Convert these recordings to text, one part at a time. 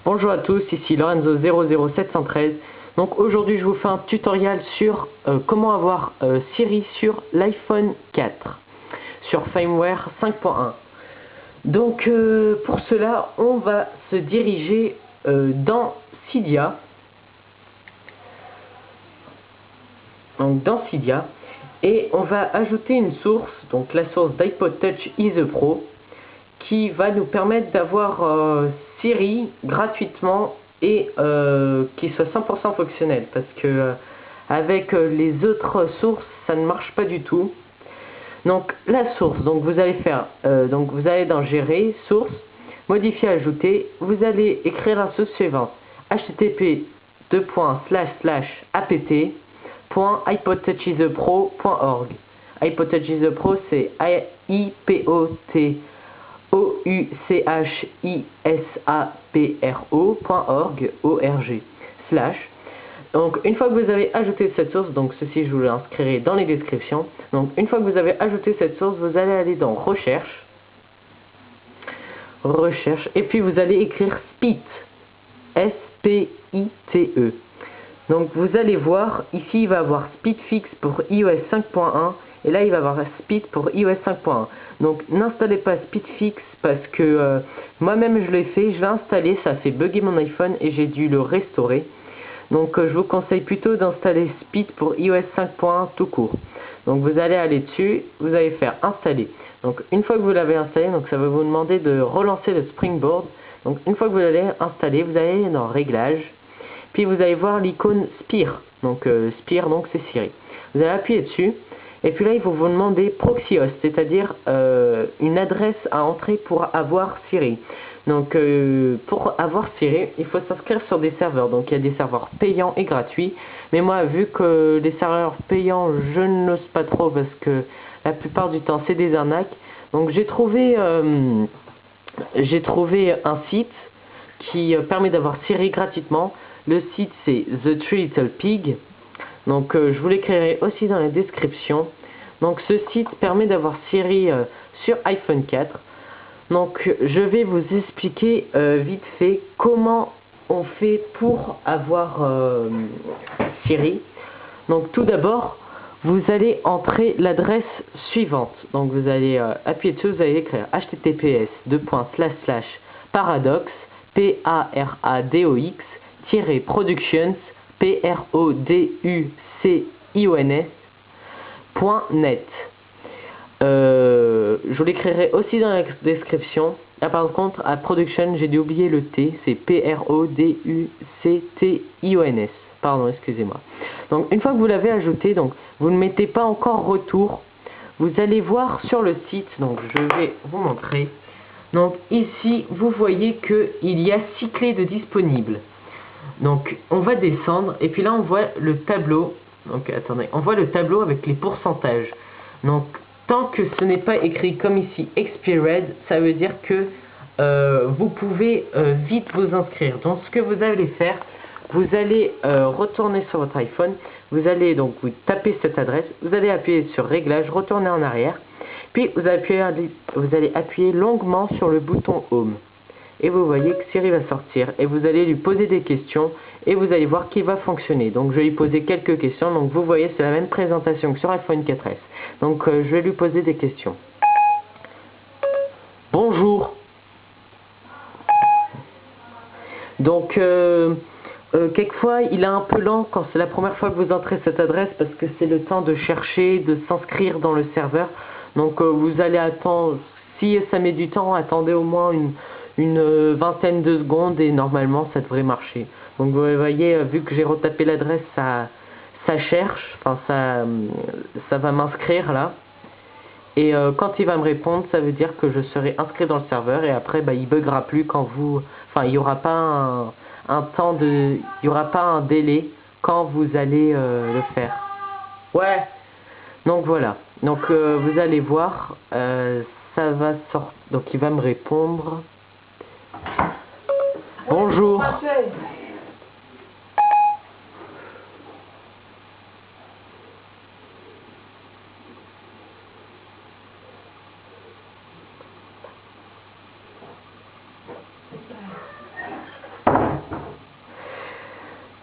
Bonjour à tous, ici Lorenzo00713. Donc aujourd'hui je vous fais un tutoriel sur comment avoir Siri sur l'iPhone 4 sur firmware 5.1. Donc pour cela on va se diriger dans Cydia. Et on va ajouter une source, donc la source d'iPod Touch Ease Pro, qui va nous permettre d'avoir Siri gratuitement et qui soit 100% fonctionnel, parce que avec les autres sources ça ne marche pas du tout. Donc la source, donc vous allez faire donc vous allez dans gérer, source, modifier, ajouter, vous allez écrire la source suivante: http://apt.ipodtouchesepro.org. iPodtouchesepro c'est IPOTOUCHISAPRO.org. Donc une fois que vous avez ajouté cette source, donc ceci je vous l'inscrirai dans les descriptions. Donc une fois que vous avez ajouté cette source, vous allez aller dans recherche, et puis vous allez écrire SPITE, SPITE. Donc vous allez voir ici il va avoir SpeedFix pour iOS 5.1 et là il va avoir Speed pour iOS 5.1. Donc n'installez pas SpeedFix parce que moi-même je l'ai fait, je l'ai installé, ça a fait bugger mon iPhone et j'ai dû le restaurer. Donc je vous conseille plutôt d'installer Speed pour iOS 5.1 tout court. Donc vous allez aller dessus, vous allez faire installer. Donc une fois que vous l'avez installé, donc ça va vous demander de relancer le Springboard. Donc une fois que vous l'avez installé, vous allez dans réglages, puis vous allez voir l'icône Spire. Donc Spire, donc c'est Siri. Vous allez appuyer dessus, et puis là il va vous demander proxy host, c'est-à-dire une adresse à entrer pour avoir Siri. Donc pour avoir Siri, il faut s'inscrire sur des serveurs. Donc il y a des serveurs payants et gratuits. Mais moi, vu que les serveurs payants, je n'ose pas trop parce que la plupart du temps c'est des arnaques. Donc j'ai trouvé un site qui permet d'avoir Siri gratuitement. Le site c'est The Three Little Pig. Donc je vous l'écrirai aussi dans la description. Donc ce site permet d'avoir Siri sur iPhone 4. Donc je vais vous expliquer vite fait comment on fait pour avoir Siri. Donc tout d'abord, vous allez entrer l'adresse suivante. Donc vous allez appuyer dessus, vous allez écrire https://paradox productions productions.net. Je vous l'écrirai aussi dans la description. Là par contre à production j'ai dû oublier le T, c'est productions. Pardon, excusez-moi. Donc une fois que vous l'avez ajouté, donc vous ne mettez pas encore retour. Vous allez voir sur le site, donc je vais vous montrer. Donc ici vous voyez que il y a 6 clés de disponibles. Donc on va descendre et puis là on voit le tableau. Donc attendez, on voit le tableau avec les pourcentages. Donc tant que ce n'est pas écrit comme ici expired, ça veut dire que vous pouvez vite vous inscrire. Donc ce que vous allez faire, vous allez retourner sur votre iPhone, vous allez donc vous taper cette adresse, vous allez appuyer sur réglages, retourner en arrière, puis vous allez appuyer longuement sur le bouton home. Et vous voyez que Siri va sortir et vous allez lui poser des questions et vous allez voir qu'il va fonctionner. Donc je vais lui poser quelques questions. Donc vous voyez, c'est la même présentation que sur iPhone 4S. Donc je vais lui poser des questions. Bonjour. Donc quelquefois il est un peu lent quand c'est la première fois que vous entrez cette adresse parce que c'est le temps de chercher, de s'inscrire dans le serveur. Donc vous allez attendre, si ça met du temps, attendez au moins une vingtaine de secondes et normalement ça devrait marcher. Donc vous voyez, vu que j'ai retapé l'adresse, ça cherche, enfin ça va m'inscrire là. Et quand il va me répondre, ça veut dire que je serai inscrit dans le serveur et après il buggera plus quand il n'y aura pas il y aura pas un délai quand vous allez le faire. Ouais. Donc voilà. Donc vous allez voir, ça va sortir. Donc il va me répondre. Bonjour.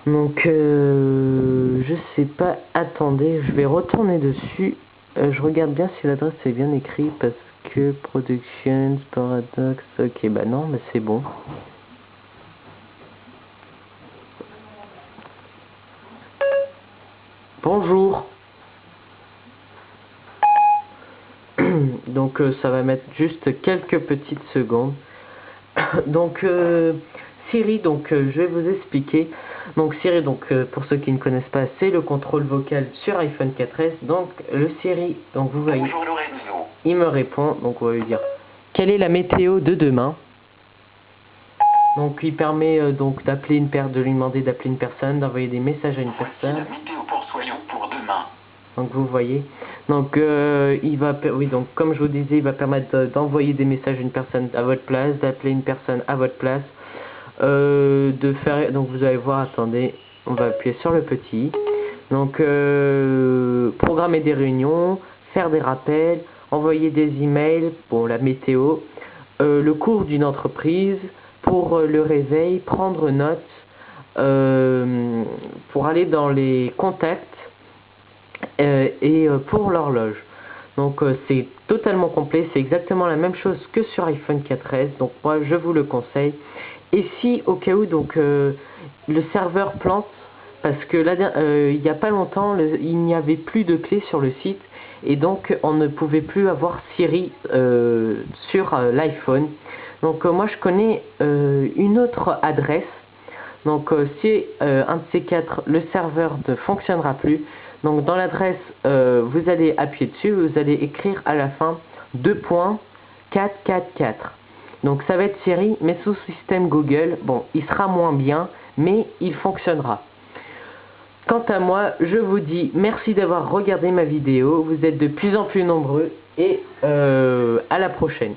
Donc je sais pas, attendez, je vais retourner dessus. Je regarde bien si l'adresse est bien écrite parce que Productions, Paradox, ok bah non, mais c'est bon. Bonjour. Donc ça va mettre juste quelques petites secondes. Donc Siri, je vais vous expliquer. Donc Siri, pour ceux qui ne connaissent pas, c'est le contrôle vocal sur iPhone 4S. Donc le Siri, donc vous voyez, bonjour Lorenzo. Il me répond, donc on va lui dire quelle est la météo de demain. Donc il permet donc d'appeler de lui demander d'appeler une personne, d'envoyer des messages à une personne. La météo pour Soyons pour demain. Donc vous voyez. Donc donc comme je vous disais, il va permettre d'envoyer des messages à une personne à votre place, d'appeler une personne à votre place, donc vous allez voir, attendez, on va appuyer sur le petit. Donc programmer des réunions, faire des rappels, envoyer des emails pour la météo, le cours d'une entreprise, pour le réveil, prendre note, pour aller dans les contacts et pour l'horloge. Donc c'est totalement complet, c'est exactement la même chose que sur iPhone 4S, donc moi je vous le conseille. Et si au cas où le serveur plante, parce que là il n'y a pas longtemps il n'y avait plus de clés sur le site et donc on ne pouvait plus avoir Siri sur l'iPhone. Donc moi je connais une autre adresse. Donc si un de ces quatre, le serveur ne fonctionnera plus, donc dans l'adresse vous allez appuyer dessus, vous allez écrire à la fin 2.444. donc ça va être Siri mais sous système Google. Bon, il sera moins bien mais il fonctionnera. Quant à moi, je vous dis merci d'avoir regardé ma vidéo, vous êtes de plus en plus nombreux et à la prochaine.